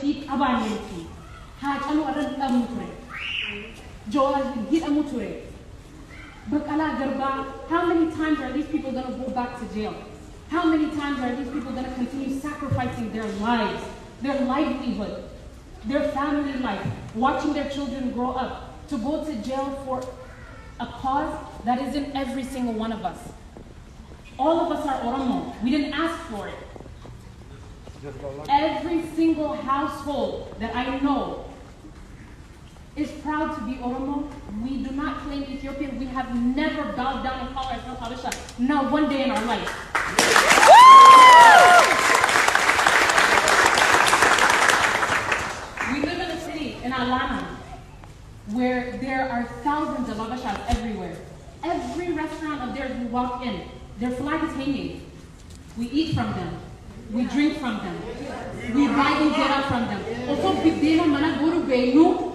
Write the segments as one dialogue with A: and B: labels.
A: Heat abanti. Hachalo aran amuture. Joel hit amuture. Bakala Garba, how many times are these people going to go back to jail? How many times are these people going to continue sacrificing their lives, their livelihood, their family life, watching their children grow up, to go to jail for a cause that isn't every single one of us? All of us are Oromo. We didn't ask for it. Every single household that I know is proud to be Oromo. We do not claim Ethiopian. We have never bowed down and called ourselves Habesha. Not one day in our life. We live in a city, in Alana, where there are thousands of Habeshas everywhere. Every restaurant of theirs we walk in, their flag is hanging. We eat from them. We drink from them. We buy injera from them. Also, bidena mana guru beinu.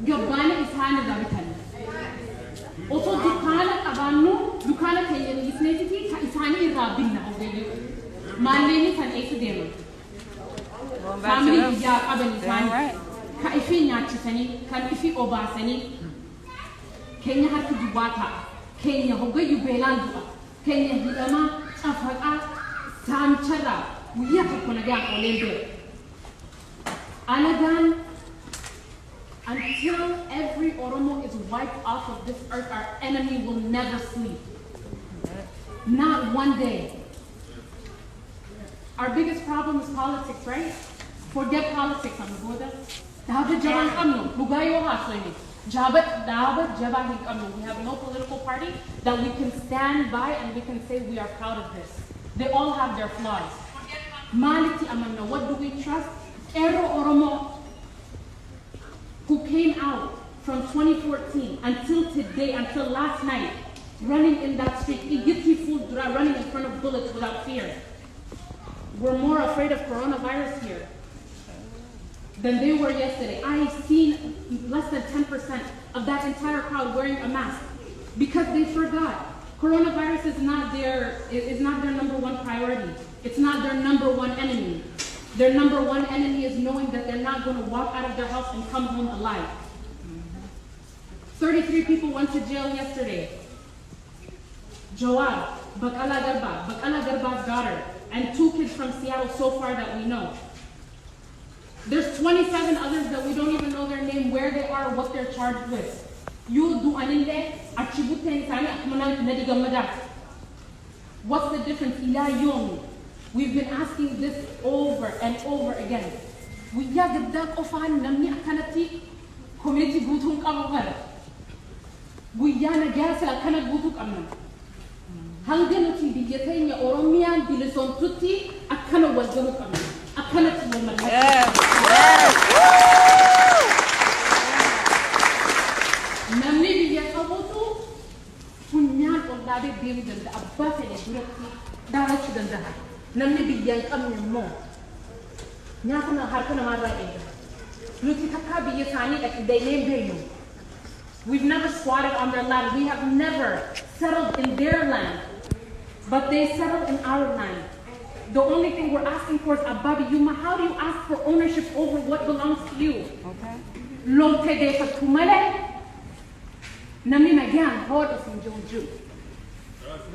A: Gabana is hand of Abitan. Also, Dukana Abanu, Dukana Kenyan is native, Isani Rabina of the Malini can ace them. Family Yar Abenizani, Kaifi Nachisani, Kaifi Obasani, Kenya had to do Wata, Kenya Hoga Yubelandua, Kenya Hidama, Afaka, Sanchara, we have to Konagan Olembe. Alagan. Until every Oromo is wiped off of this earth, our enemy will never sleep. Not one day. Our biggest problem is politics, right? Forget politics on the border. We have no political party that we can stand by and we can say we are proud of this. They all have their flaws. Maliti Amanna, what do we trust? Ero Oromo, who came out from 2014 until today, until last night, running in that street, running in front of bullets without fear. We're more afraid of coronavirus here than they were yesterday. I've seen less than 10% of that entire crowd wearing a mask because they forgot. Coronavirus is not their number one priority. It's not their number one enemy. Their number one enemy is knowing that they're not going to walk out of their house and come home alive. 33 people went to jail yesterday. Joab, Bakala Garba's daughter, and 2 kids from Seattle so far that we know. There's 27 others that we don't even know their name, where they are, what they're charged with. What's the difference? We've been asking this over and over again. We have the ofan namni akanati community gutung kamuhar. We yana gas la kana gutuk amna. Hangdenuti biyatenya Oromian bilison tutti akana wazanu kamna. Akana tiyoma. Namni biyatabutu punyan ondade dim danda abbas ne durati darachu danda. Namni biyang kamnya mo. Nyakana harkana mara ega. Luti taka biyasani at they name benu. We've never squatted on their land. We have never settled in their land. But they settled in our land. The only thing we're asking for is Ababi Yuma. How do you ask for ownership over what belongs to you? Okay. Lomte de fatumale. Namni nagyan hod isin joju.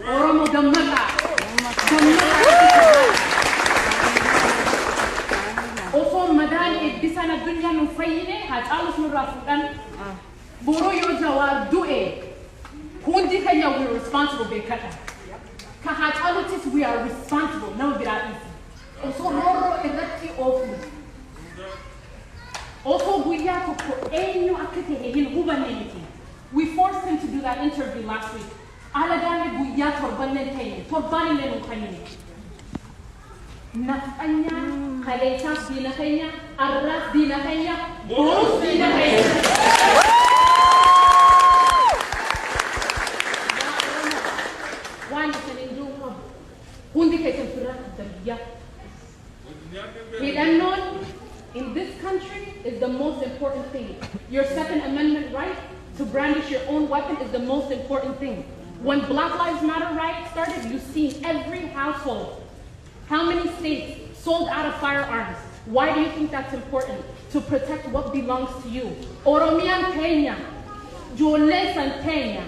A: Oromo dammaga. Also, Madan is Bisana Dunya Nufayine, had Alus Murafudan, Boroyo Jawar Due, Kundi Kenya, we're responsible, Bekata. Kahat Alutis, we are responsible, no Birati. Also, Roro Electi Ofu. Also, we have to put a new activity in Hubanity. We forced him to do that interview last week. Aladane Buya Torbanete, Torbanine Ukayine. Nakanya, Kaleta Dinakanya, Arras Dinakanya, Borus Dinakanya. One is an Induma, Hundikated the Yak. Hidanon in this country is the most important thing. Your Second Amendment right to brandish your own weapon is the most important thing. When Black Lives Matter riot started, you see every household. How many states sold out of firearms? Why do you think that's important? To protect what belongs to you. Oromiyan Kenya, Jolle San Kenya,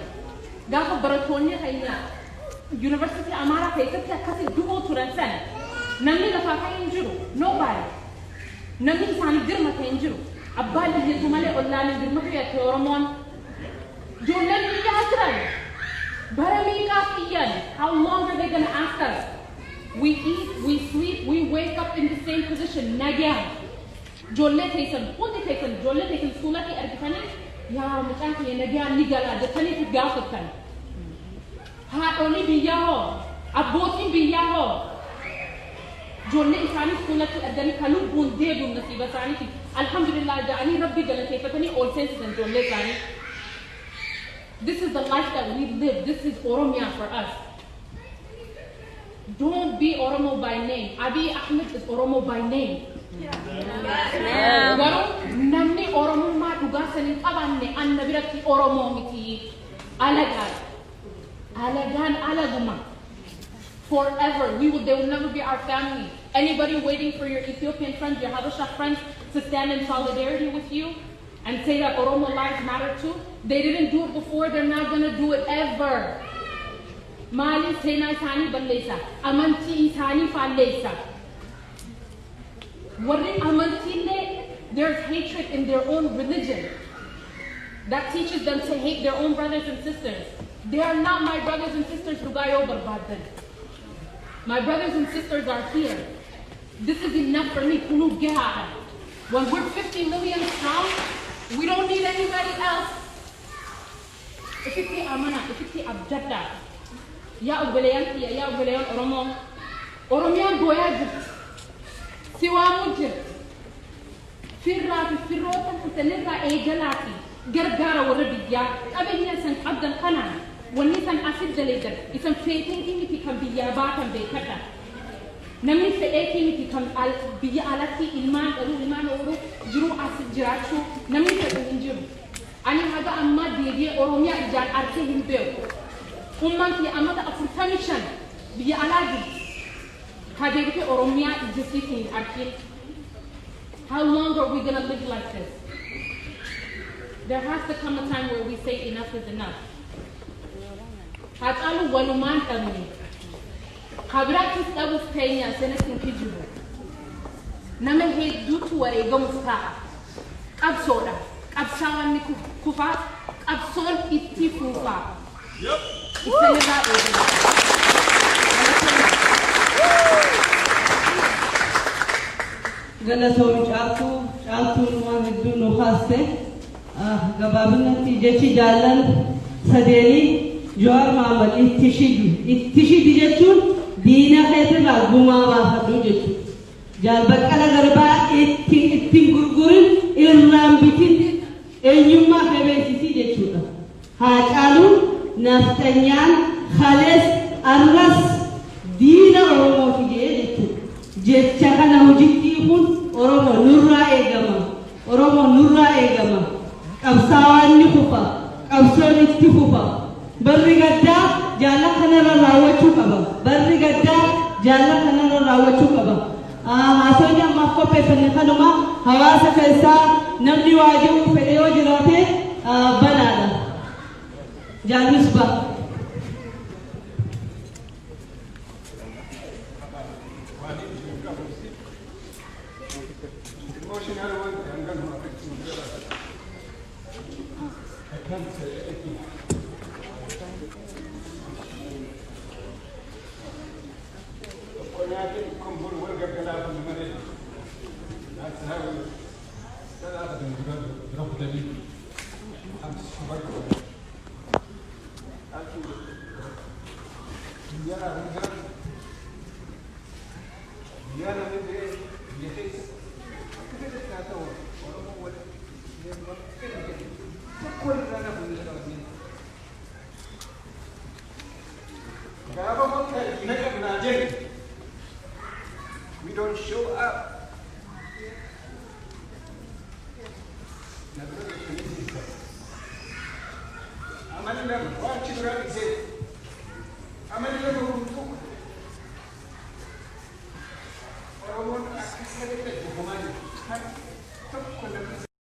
A: Gafa Baratonia Kenya, University Amara Kaysa Kasi Dugo Turansan, Nami Lafaka Injuru, nobody. Nami Sani Dirma Kenjuru, Abadi Yetumale Olani Dirmaka Oromon, Jolle Yatran, Baramika Iyan. How long are they going to ask us? We eat, we sleep, we wake up in the same position. Nagyan. Jolle Tayson, Punti Tayson, Jolle Tayson, Sulaki Arkani, Ya Mutanki, Nagyan Nigala, the Tani Gasakan. Ha only Biyaho, Aboti Biyaho. Jolle Isani Sulaki Adani Kalu Bundebun Nasiba Saniki. Alhamdulillah, Jani Rabbi Galatani, all senses and Jolle Sani. This is the life that we live. This is Oromia for us. Don't be Oromo by name. Abiy Ahmed is Oromo by name. Namni Oromo ma dugasanin abanne annabirati Oromo miti. Alagan. Alagan alaguma. Forever. They will never be our family. Anybody waiting for your Ethiopian friends, your Habesha friends to stand in solidarity with you and say that Oromo lives matter too? They didn't do it before, they're not gonna do it ever. Mali Sena Isani Balesa, Amanti Isani Falesa. What in Amantine? There's hatred in their own religion that teaches them to hate their own brothers and sisters. They are not my brothers and sisters, Lugayo Barbadan. My brothers and sisters are here. This is enough for me. When we're 50 million strong, we don't need anybody else. If it's Amana, if it's Abjata, Ya Ubeleyan, Ya Ubeleyan Oromo, Oromian Boyaj, Siwamujit, Firrati, Firrotan, Utanera, Ejalati, Gergara, Warabiya, Abenias and Abdal Kanan, when it's an acid delator, it's a fating if it can be Yabat and Bekata. Namni se eki miti kam al biya alati ilman oru jiru asid jirachu namni se injiru ani haga amma dege Oromia ijan arte himbe umman ki amma da afurtamishan biya aladi kadege ke Oromia ijisitin arte. How long are we going to live like this? There has to come a time where we say enough is enough. Hatalu waluman tamni Habratis Abu Kenya, Senator Kijubu. Namahe Dutuare Gomusta, Absoda, Absawan Kufa, Abson Itifufa. Yep.
B: Galato Chatu Mohamedu Nohaste, Gababinati Jechi Jalan, Sadeli, Joar Mamad, Itishi Dijatun. Dina khair la gumawa hadu jechu jal bakala garba ittin gurgurin irram bitin enyuma khebe sisi jechu ha chalu naftanyan khales arras dina oromo tije jechu jecha kana hujiti hun oromo nurra egama qabsawan ni khufa qabson ittifufa barri gadda jala kanara rawachu kaba barri gadda jala kanara rawachu kaba asonya makko pesane kanuma hawasa kaisa namni wajibu fedeo jirate banana jalusba
C: We don't show up. I'm